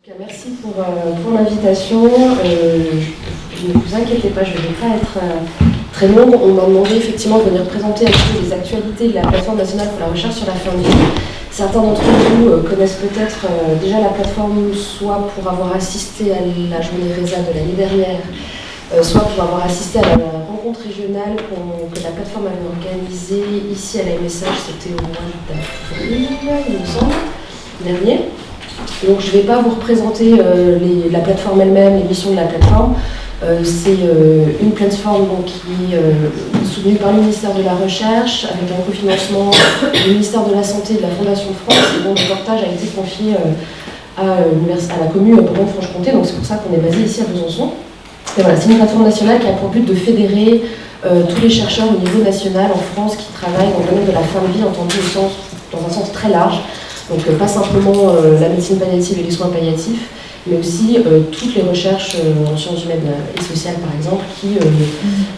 Merci pour l'invitation. Ne vous inquiétez pas, je ne vais pas être très longue. On m'a demandé effectivement de venir présenter un peu les actualités de la plateforme nationale pour la recherche sur la fin de vie. Certains d'entre vous connaissent peut-être déjà la plateforme, soit pour avoir assisté à la journée RESA de l'année dernière, soit pour avoir assisté à la rencontre régionale que la plateforme avait organisée ici à la MSH, c'était au mois d'avril, il me semble, dernier. Donc je ne vais pas vous représenter la plateforme elle-même, les missions de la plateforme. C'est une plateforme qui est soutenue par le ministère de la Recherche, avec un cofinancement du ministère de la Santé et de la Fondation de France, et dont le portage a été confié à la commune Bourgogne-Franche-Comté, donc c'est pour ça qu'on est basé ici à Besançon. Et voilà, c'est une plateforme nationale qui a pour but de fédérer tous les chercheurs au niveau national en France qui travaillent dans le domaine de la fin de vie, entendu dans un sens très large. Donc pas simplement la médecine palliative et les soins palliatifs, mais aussi toutes les recherches en sciences humaines et sociales, par exemple, qui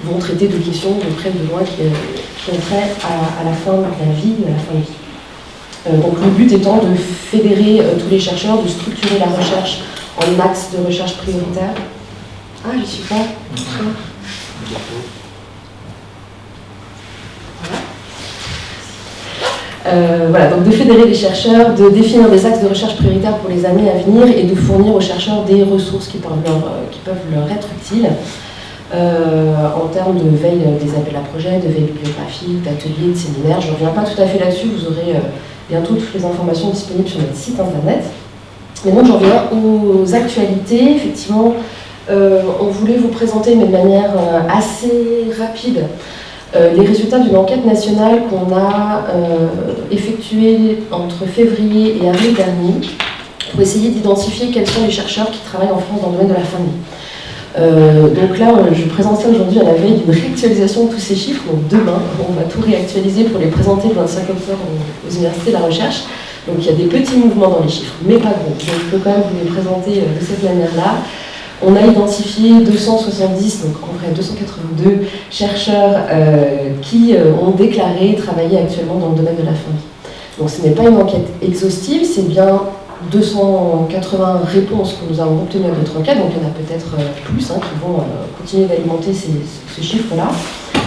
vont traiter de questions de près ou de loin qui ont trait à la fin de la vie, à la fin de vie. Donc le but étant de fédérer tous les chercheurs, de structurer la recherche en axes de recherche prioritaires. Ah, je suis pas. Voilà, donc de fédérer les chercheurs, de définir des axes de recherche prioritaires pour les années à venir et de fournir aux chercheurs des ressources qui peuvent leur être utiles en termes de veille des appels à projets, de veille bibliographique, d'ateliers, de séminaires. Je ne reviens pas tout à fait là-dessus, vous aurez bientôt toutes les informations disponibles sur notre site internet. Mais donc j'en viens aux actualités. Effectivement, on voulait vous présenter, mais de manière assez rapide, les résultats d'une enquête nationale qu'on a effectuée entre février et avril dernier pour essayer d'identifier quels sont les chercheurs qui travaillent en France dans le domaine de la fin de vie. Donc là, je présente ça aujourd'hui à la veille d'une réactualisation de tous ces chiffres. Donc demain, on va tout réactualiser pour les présenter le 25 octobre aux universités de la recherche. Donc il y a des petits mouvements dans les chiffres, mais pas gros. Donc je peux quand même vous les présenter de cette manière-là. On a identifié 270, donc en vrai 282 chercheurs qui ont déclaré travailler actuellement dans le domaine de la fin de vie. Donc ce n'est pas une enquête exhaustive, c'est bien 280 réponses que nous avons obtenues à notre enquête, donc il y en a peut-être plus qui vont continuer d'alimenter ce chiffre-là.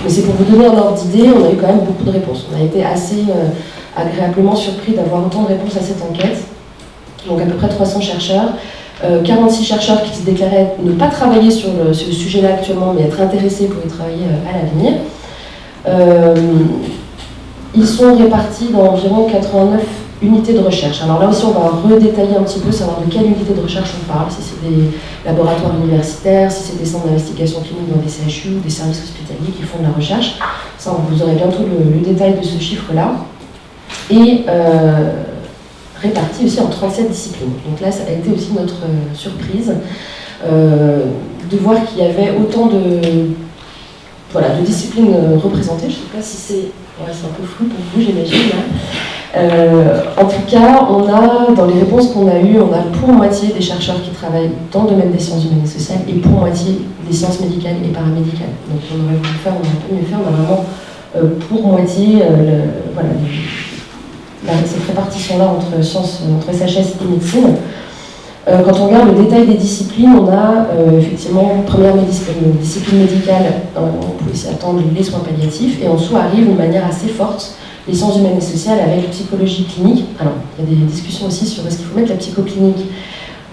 Mais c'est pour vous donner un ordre d'idée, on a eu quand même beaucoup de réponses. On a été assez agréablement surpris d'avoir autant de réponses à cette enquête, donc à peu près 300 chercheurs. 46 chercheurs qui se déclaraient ne pas travailler sur ce sujet-là actuellement, mais être intéressés pour y travailler à l'avenir. Ils sont répartis dans environ 89 unités de recherche. Alors là aussi, on va redétailler un petit peu, savoir de quelle unité de recherche on parle, si c'est des laboratoires universitaires, si c'est des centres d'investigation clinique dans des CHU ou des services hospitaliers qui font de la recherche. Ça, vous aurez bientôt le détail de ce chiffre-là. Et répartis aussi en 37 disciplines. Donc là, ça a été aussi notre surprise de voir qu'il y avait autant de disciplines représentées. Je ne sais pas si c'est un peu flou pour vous, j'imagine. En tout cas, dans les réponses qu'on a eues, on a pour moitié des chercheurs qui travaillent dans le domaine des sciences humaines et sociales et pour moitié des sciences médicales et paramédicales. Donc on aurait voulu faire, on aurait pas mieux faire, on a vraiment pour moitié cette répartition-là entre SHS et médecine. Quand on regarde le détail des disciplines, on a effectivement première discipline médicale, on peut aussi attendre les soins palliatifs, et en dessous arrive de manière assez forte les sciences humaines et sociales avec psychologie clinique. Alors, il y a des discussions aussi sur est-ce qu'il faut mettre la psychoclinique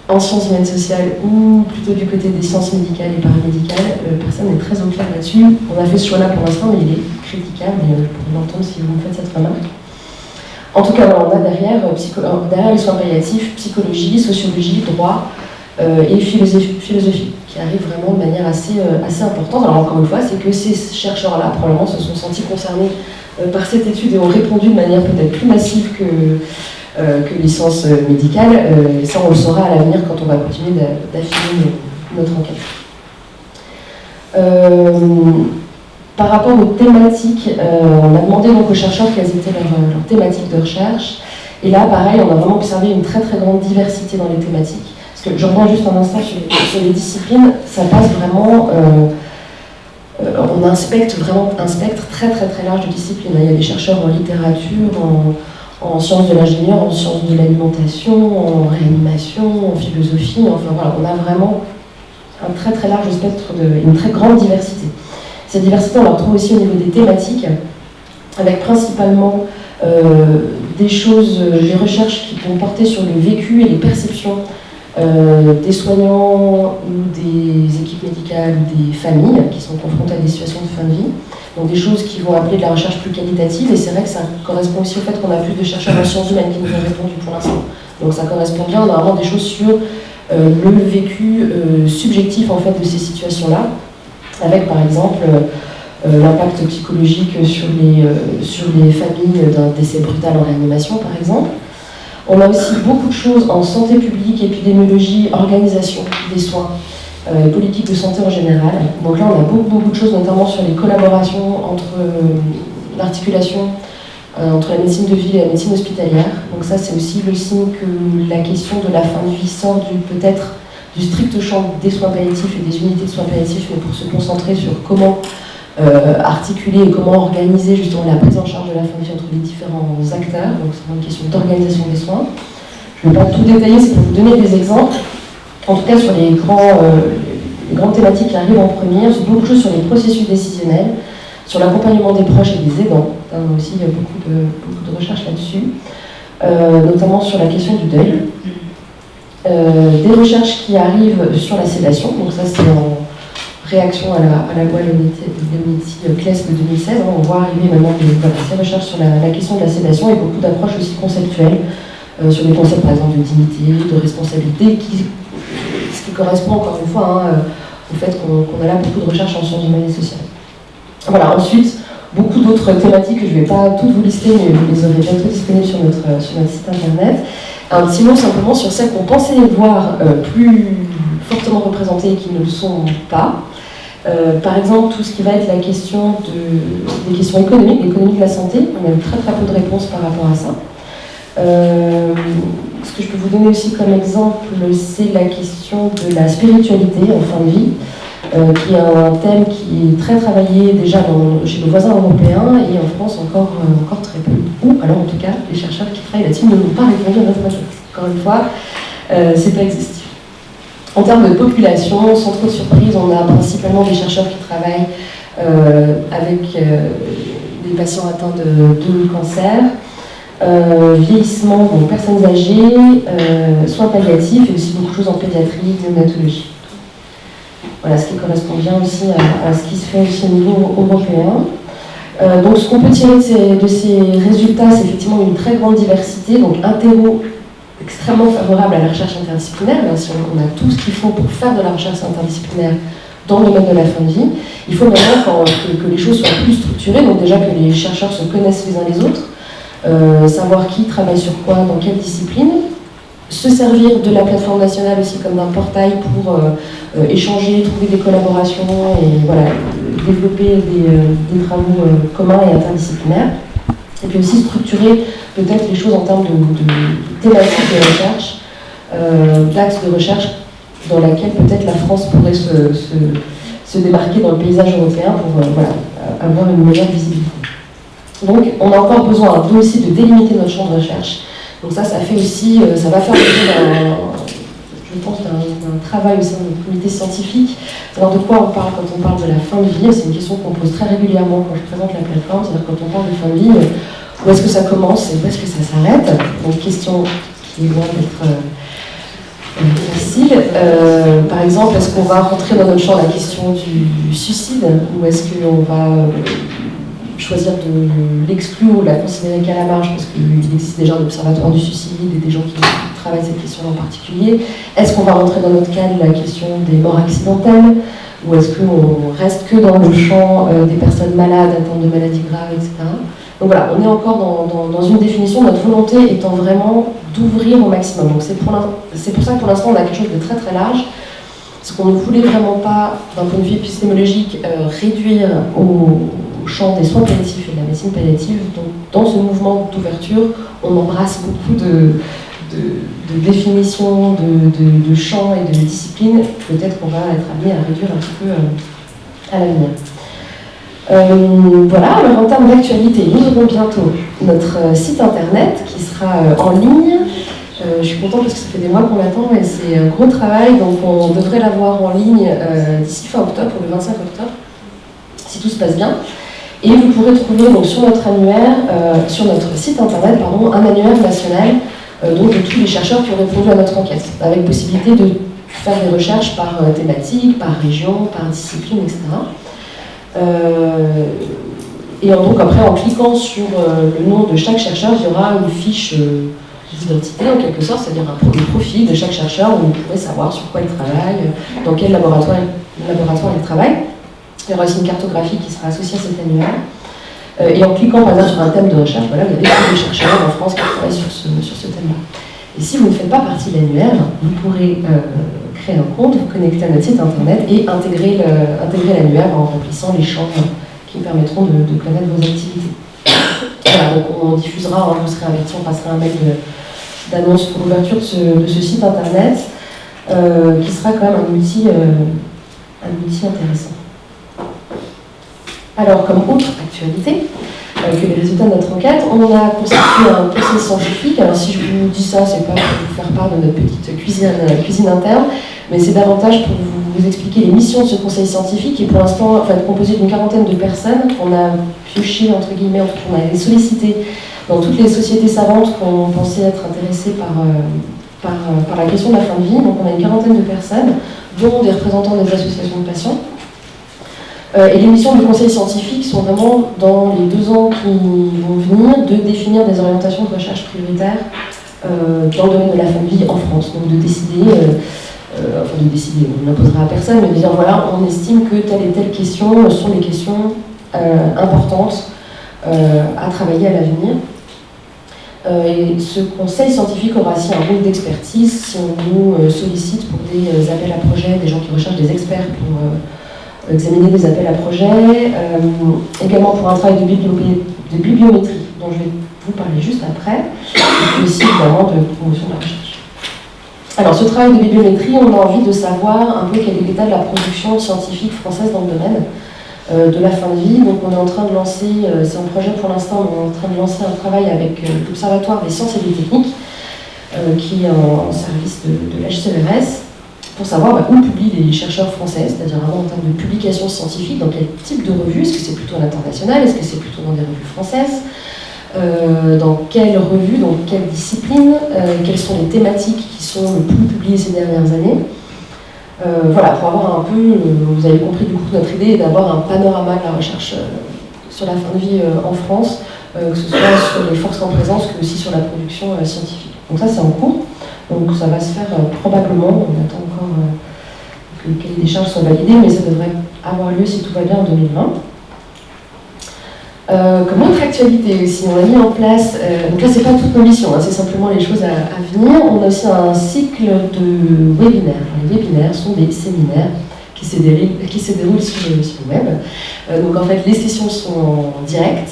en sciences humaines sociales ou plutôt du côté des sciences médicales et paramédicales. Personne n'est très au clair là-dessus. On a fait ce choix-là pour l'instant, mais il est critiquable, et vous pourrez l'entendre si vous me faites cette remarque. En tout cas, on a derrière les soins palliatifs, psychologie, sociologie, droit et philosophie, qui arrivent vraiment de manière assez importante. Alors encore une fois, c'est que ces chercheurs-là, probablement, se sont sentis concernés par cette étude et ont répondu de manière peut-être plus massive que les sciences médicales. Ça, on le saura à l'avenir quand on va continuer d'affiner notre enquête. Par rapport aux thématiques, on a demandé donc aux chercheurs quelles étaient leurs thématiques de recherche. Et là, pareil, on a vraiment observé une très très grande diversité dans les thématiques. Parce que je reviens juste un instant sur les disciplines, ça passe vraiment... on a un spectre très très très large de disciplines. Il y a des chercheurs en littérature, en sciences de l'ingénieur, en sciences de l'alimentation, en réanimation, en philosophie. Enfin voilà, on a vraiment un très très large spectre, une très grande diversité. Cette diversité, on la retrouve aussi au niveau des thématiques, avec principalement des choses, des recherches qui vont porter sur le vécu et les perceptions des soignants ou des équipes médicales ou des familles qui sont confrontées à des situations de fin de vie. Donc des choses qui vont appeler de la recherche plus qualitative, et c'est vrai que ça correspond aussi au fait qu'on a plus de chercheurs en sciences humaines qui nous ont répondu pour l'instant. Donc ça correspond bien, on a vraiment des choses sur le vécu subjectif en fait de ces situations-là, avec par exemple l'impact psychologique sur les familles d'un décès brutal en réanimation par exemple. On a aussi beaucoup de choses en santé publique, épidémiologie, organisation des soins, politique de santé en général. Donc là, on a beaucoup de choses, notamment sur les collaborations entre l'articulation entre la médecine de ville et la médecine hospitalière. Donc ça, c'est aussi le signe que la question de la fin de vie sort peut-être du strict champ des soins palliatifs et des unités de soins palliatifs, mais pour se concentrer sur comment articuler et comment organiser justement la prise en charge de la fin de vie entre les différents acteurs. Donc c'est une question d'organisation des soins. Je ne vais pas tout détailler, c'est pour vous donner des exemples. En tout cas, sur les grandes thématiques qui arrivent en première, c'est beaucoup de choses sur les processus décisionnels, sur l'accompagnement des proches et des aidants. Aussi, il y a beaucoup de recherches là-dessus, notamment sur la question du deuil. Des recherches qui arrivent sur la sédation, donc ça c'est en réaction à la loi CLES de 2016. On voit arriver maintenant ces recherches sur la question de la sédation et beaucoup d'approches aussi conceptuelles sur les concepts par exemple de dignité, de responsabilité, ce qui correspond encore une fois au fait qu'on a là beaucoup de recherches en sciences humaines et sociales. Voilà, ensuite, beaucoup d'autres thématiques que je ne vais pas toutes vous lister, mais vous les aurez bientôt disponibles sur notre site internet. Un petit mot simplement sur celles qu'on pensait les voir plus fortement représentées et qui ne le sont pas. Par exemple, tout ce qui va être la question des questions économiques, l'économie de la santé, on a eu très peu de réponses par rapport à ça. Ce que je peux vous donner aussi comme exemple, c'est la question de la spiritualité en fin de vie, qui est un thème qui est très travaillé déjà chez nos voisins européens et en France encore très peu. Ou alors en tout cas, les chercheurs qui travaillent là-dessus ne nous pas répondu à notre requête. Encore une fois, c'est pas exhaustif. En termes de population, sans trop de surprise, on a principalement des chercheurs qui travaillent avec des patients atteints de cancer, vieillissement, donc personnes âgées, soins palliatifs et aussi beaucoup de choses en pédiatrie, néonatologie. Voilà, ce qui correspond bien aussi à ce qui se fait aussi au niveau européen. Donc ce qu'on peut tirer de ces résultats, c'est effectivement une très grande diversité, donc un terreau extrêmement favorable à la recherche interdisciplinaire. Même si on a tout ce qu'il faut pour faire de la recherche interdisciplinaire dans le domaine de la fin de vie, il faut maintenant que les choses soient plus structurées, donc déjà que les chercheurs se connaissent les uns les autres, savoir qui travaille sur quoi, dans quelle discipline, se servir de la plateforme nationale aussi comme d'un portail pour échanger, trouver des collaborations et voilà, développer des travaux communs et interdisciplinaires. Et puis aussi structurer peut-être les choses en termes de thématiques de recherche, d'axes de recherche dans laquelle peut-être la France pourrait se démarquer dans le paysage européen pour avoir une meilleure visibilité. Donc on a encore besoin nous aussi de délimiter notre champ de recherche. Donc ça fait aussi, ça va faire je pense, d'un travail au sein de notre comité scientifique. Alors de quoi on parle quand on parle de la fin de vie? C'est une question qu'on pose très régulièrement quand je présente la plateforme, c'est-à-dire quand on parle de fin de vie, où est-ce que ça commence et où est-ce que ça s'arrête? Donc question qui est loin d'être facile. Par exemple, est-ce qu'on va rentrer dans notre champ la question du suicide, ou est-ce qu'on va choisir de l'exclure ou de la considérer qu'à la marge, parce qu'il existe déjà un observatoire du suicide et des gens qui travaillent cette question en particulier. Est-ce qu'on va rentrer dans notre cadre la question des morts accidentelles, ou est-ce qu'on reste que dans le champ des personnes malades, atteintes de maladies graves, etc. Donc voilà, on est encore dans une définition, notre volonté étant vraiment d'ouvrir au maximum. Donc c'est pour ça que pour l'instant on a quelque chose de très très large, parce qu'on ne voulait vraiment pas, d'un point de vue épistémologique, réduire au champ des soins palliatifs et de la médecine palliative. Donc dans ce mouvement d'ouverture, on embrasse beaucoup de définitions, de champs et de disciplines. Peut-être qu'on va être amené à réduire un petit peu à l'avenir. Voilà, alors en termes d'actualité, nous aurons bientôt notre site internet qui sera en ligne. Je suis contente parce que ça fait des mois qu'on l'attend et c'est un gros travail, donc on devrait l'avoir en ligne d'ici fin octobre, le 25 octobre, si tout se passe bien. Et vous pourrez trouver donc, sur notre annuaire, sur notre site internet, pardon, un annuaire national donc, de tous les chercheurs qui ont répondu à notre enquête, avec possibilité de faire des recherches par thématique, par région, par discipline, etc. Et donc après, en cliquant sur le nom de chaque chercheur, il y aura une fiche d'identité en quelque sorte, c'est-à-dire un profil de chaque chercheur où vous pourrez savoir sur quoi il travaille, dans quel laboratoire il travaille. Il y aura aussi une cartographie qui sera associée à cet annuaire. Et en cliquant par exemple sur un thème de recherche, voilà, vous avez des chercheurs en France qui travaillent sur ce thème-là. Et si vous ne faites pas partie de l'annuaire, vous pourrez créer un compte, vous connecter à notre site internet et intégrer l'annuaire en remplissant les champs qui permettront de connaître vos activités. Voilà, donc on diffusera, vous serez averti, on passera un mail d'annonce pour l'ouverture de ce site internet qui sera quand même un outil intéressant. Alors, comme autre actualité, que les résultats de notre enquête, on a constitué un conseil scientifique. Alors si je vous dis ça, c'est pas pour vous faire part de notre petite cuisine interne, mais c'est davantage pour vous expliquer les missions de ce conseil scientifique qui est pour l'instant composé d'une quarantaine de personnes qu'on a pioché, entre guillemets, qu'on a sollicité dans toutes les sociétés savantes qu'on pensait être intéressées par la question de la fin de vie. Donc on a une quarantaine de personnes, dont des représentants des associations de patients. Et les missions du conseil scientifique sont vraiment, dans les 2 ans qui vont venir, de définir des orientations de recherche prioritaires dans le domaine de la fin de vie en France. Donc de décider, on n'imposera à personne, mais de dire voilà, on estime que telle et telle question sont des questions importantes à travailler à l'avenir. Et ce conseil scientifique aura aussi un rôle d'expertise si on nous sollicite pour des appels à projets, des gens qui recherchent des experts pour examiner des appels à projets, également pour un travail de bibliométrie, dont je vais vous parler juste après, et aussi évidemment de promotion de la recherche. Alors ce travail de bibliométrie, on a envie de savoir un peu quel est l'état de la production scientifique française dans le domaine de la fin de vie. Donc on est en train de lancer, c'est un projet pour l'instant, on est en train de lancer un travail avec l'Observatoire des sciences et des techniques, qui est en service de l'HCERES, pour savoir où publient les chercheurs français, c'est-à-dire vraiment en termes de publication scientifique, dans quel type de revue, est-ce que c'est plutôt à l'international, est-ce que c'est plutôt dans des revues françaises, dans quelle revue, dans quelle discipline, quelles sont les thématiques qui sont le plus publiées ces dernières années. Voilà, pour avoir un peu, vous avez compris du coup notre idée est d'avoir un panorama de la recherche sur la fin de vie en France, que ce soit sur les forces en présence que aussi sur la production scientifique. Donc ça c'est en cours. Donc ça va se faire probablement, on attend encore que le cahier des charges soit validé, mais ça devrait avoir lieu si tout va bien en 2020. Comme autre actualité aussi, on a mis en place, donc là c'est pas toutes nos missions, c'est simplement les choses à venir, on a aussi un cycle de webinaires. Les webinaires sont des séminaires qui se déroulent sur le web. Donc en fait les sessions sont en direct.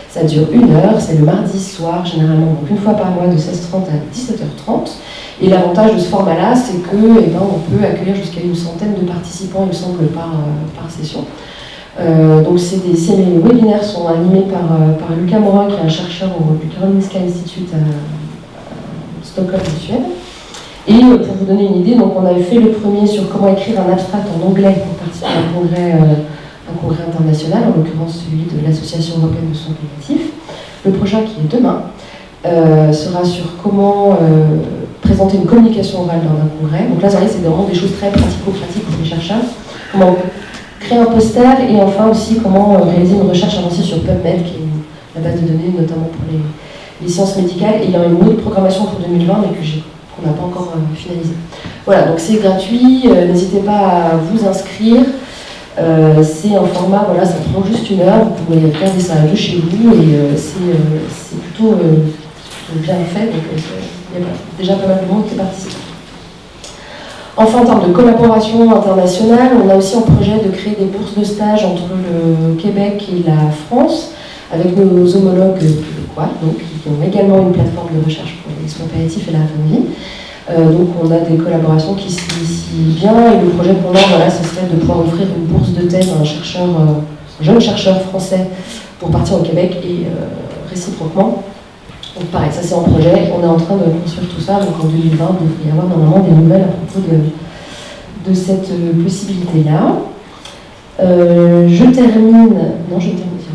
Ça dure 1 heure, c'est le mardi soir, généralement, donc une fois par mois de 16h30 à 17h30. Et l'avantage de ce format-là, c'est que on peut accueillir jusqu'à une centaine de participants, il me semble, par session. Donc ces webinaires sont animés par Lucas Morin, qui est un chercheur du Karolinska Institute à Stockholm, en Suède. Et pour vous donner une idée, donc on avait fait le premier sur comment écrire un abstract en anglais pour participer à un congrès international, en l'occurrence celui de l'Association européenne de soins palliatifs. Le prochain, qui est demain, sera sur comment présenter une communication orale dans un congrès. Donc là, c'est vraiment des choses très pratico-pratiques pour les chercheurs. Comment créer un poster et enfin aussi comment réaliser une recherche avancée sur PubMed, qui est la base de données notamment pour les sciences médicales. Et il y a une autre programmation pour 2020, mais qu'on n'a pas encore finalisée. Voilà, donc c'est gratuit, n'hésitez pas à vous inscrire. C'est un format, voilà, ça prend juste 1 heure, vous pouvez regarder ça de chez vous et c'est plutôt bien fait, donc il y a déjà pas mal de monde qui participe. Enfin, en termes de collaboration internationale, on a aussi un projet de créer des bourses de stage entre le Québec et la France, avec nos homologues québécois, donc, qui ont également une plateforme de recherche pour les soins palliatifs et la fin de vie. Donc on a des collaborations qui s'initient bien et le projet pour moi, voilà, ce serait de pouvoir offrir une bourse de thèse à un chercheur jeunes chercheurs français pour partir au Québec et réciproquement. Donc pareil, ça c'est en projet, on est en train de construire tout ça, donc en 2020 il devrait y avoir normalement des nouvelles à propos de cette possibilité-là. Je termine, il y a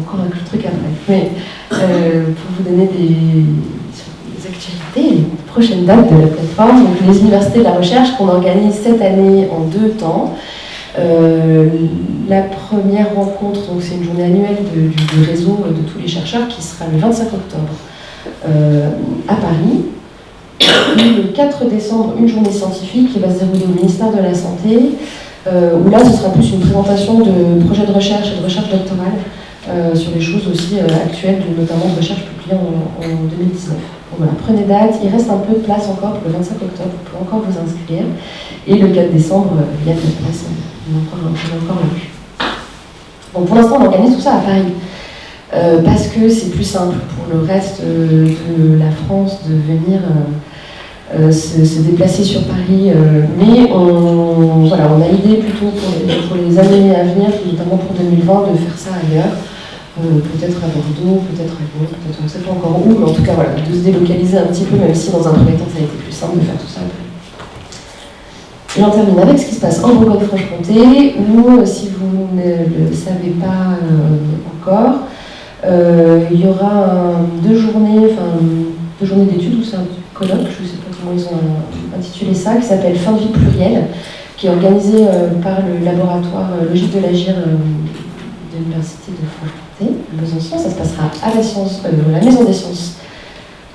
encore un truc après, mais pour vous donner des actualités, les prochaines dates de la plateforme, donc les universités de la recherche qu'on organise cette année en 2 temps. La première rencontre, donc c'est une journée annuelle du réseau de tous les chercheurs qui sera le 25 octobre à Paris. Et le 4 décembre, une journée scientifique qui va se dérouler au ministère de la Santé, où là ce sera plus une présentation de projets de recherche et de recherche doctorale sur les choses aussi actuelles, notamment de recherche publiée en 2019. Donc voilà, prenez date, il reste un peu de place encore pour le 25 octobre, vous pouvez encore vous inscrire. Et le 4 décembre, il y a de la place, on est encore là-dessus. Donc pour l'instant, on organise tout ça à Paris. Parce que c'est plus simple pour le reste de la France de venir se déplacer sur Paris. Mais on a idée plutôt pour les années à venir, notamment pour 2020, de faire ça ailleurs. Peut-être à Bordeaux, peut-être à Lyon, peut-être on ne sait pas encore où, mais en tout cas voilà, de se délocaliser un petit peu, même si dans un premier temps ça a été plus simple de faire tout ça. Et on termine avec ce qui se passe en Bourgogne-Franche-Comté, où, si vous ne le savez pas encore, il y aura 2 journées d'études, ou c'est un colloque, je ne sais pas comment ils ont intitulé ça, qui s'appelle Fin de vie plurielle, qui est organisé par le laboratoire Logique de l'Agir de l'Université de Franche-Comté, à Besançon. Ça se passera à la Maison des Sciences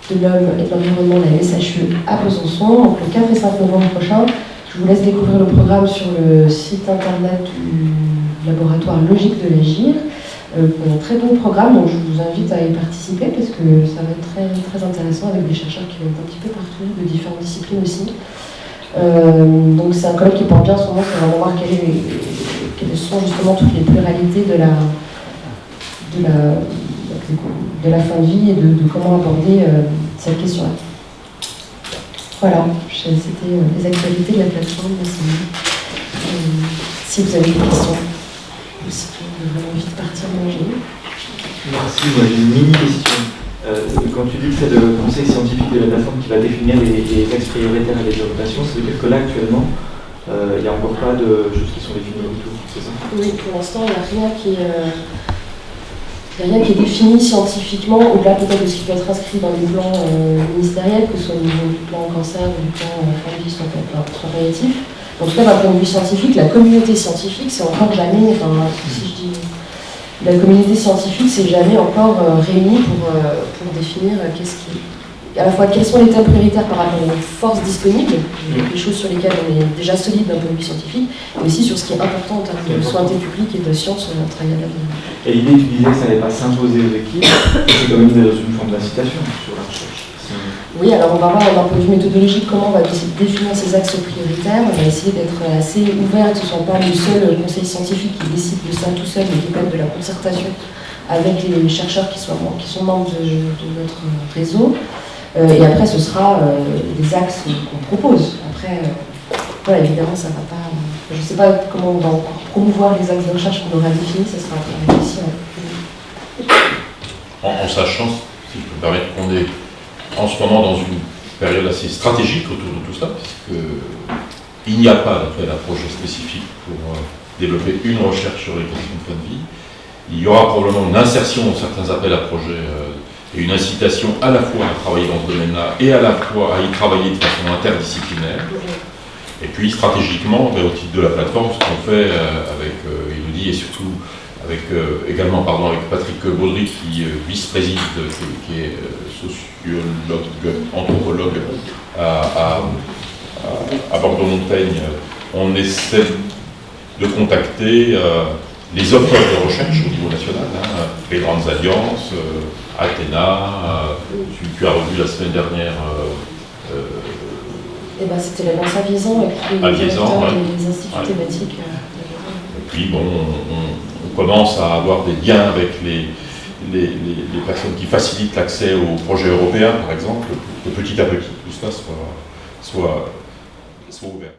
de l'Homme et de l'Environnement, la SHE, à Besançon, donc le 4 et 5 novembre prochain. Je vous laisse découvrir le programme sur le site internet du laboratoire Logique de l'Agir. Un très bon programme, donc je vous invite à y participer parce que ça va être très, très intéressant avec des chercheurs qui viennent un petit peu partout, de différentes disciplines aussi. Donc c'est un colloque qui porte bien son nom, c'est vraiment voir quelles sont justement toutes les pluralités de la fin de vie et de comment aborder cette question-là. Voilà, c'était les actualités de la plateforme. Si vous avez des questions, ou si vous avez vraiment envie de partir manger. Merci, moi j'ai une mini-question. Quand tu dis que c'est le conseil scientifique de la plateforme qui va définir les axes prioritaires et les orientations, ça veut dire que là actuellement, il n'y a encore pas de choses qui sont définies autour, c'est ça? Oui, pour l'instant, il n'y a rien qui est défini scientifiquement, au-delà peut-être de ce qui peut être inscrit dans les plans ministériels, que ce soit au niveau du plan cancer ou du plan fin de vie, soit palliatif. En tout cas, d'un point de vue scientifique, la communauté scientifique, c'est encore jamais, si je dis la communauté scientifique, c'est jamais encore réunie pour définir à la fois quels sont les thèmes prioritaires par rapport aux forces disponibles, les choses sur lesquelles on est déjà solide d'un point de vue scientifique, mais aussi sur ce qui est important en termes de santé publique et de science au travail à l'avenir. Et l'idée, tu disais que ça n'allait pas s'imposer aux équipes, c'est quand même dans une forme d'incitation sur la recherche. Oui, alors on va voir d'un point de vue méthodologique comment on va essayer de définir ces axes prioritaires. On va essayer d'être assez ouvert, que ce ne soit pas le seul conseil scientifique qui décide de ça tout seul, mais qui est de la concertation avec les chercheurs qui sont membres de notre réseau. Et après, ce sera des axes qu'on propose. Après, voilà, évidemment, ça ne va pas... je ne sais pas comment on va encore promouvoir les axes de recherche qu'on aura définis, ça sera un peu difficile. En sachant, si je peux me permettre, qu'on est en ce moment dans une période assez stratégique autour de tout ça, puisqu'il n'y a pas d'appel à projet spécifique pour développer une recherche sur les questions de fin de vie. Il y aura probablement une insertion dans certains appels à projets et une incitation à la fois à travailler dans ce domaine-là et à la fois à y travailler de façon interdisciplinaire. Et puis stratégiquement, au titre de la plateforme, ce qu'on fait avec Elodie et surtout également avec Patrick Baudry qui vice-préside, qui est sociologue, anthropologue à Bordeaux-Montaigne, on essaie de contacter les offres de recherche au niveau national, les grandes alliances, Athéna, tu as revu la semaine dernière. C'était l'agence Aviesan avec les directeurs des instituts thématiques. Et puis on commence à avoir des liens avec les personnes qui facilitent l'accès aux projets européens, par exemple, que petit à petit tout ça soit ouvert.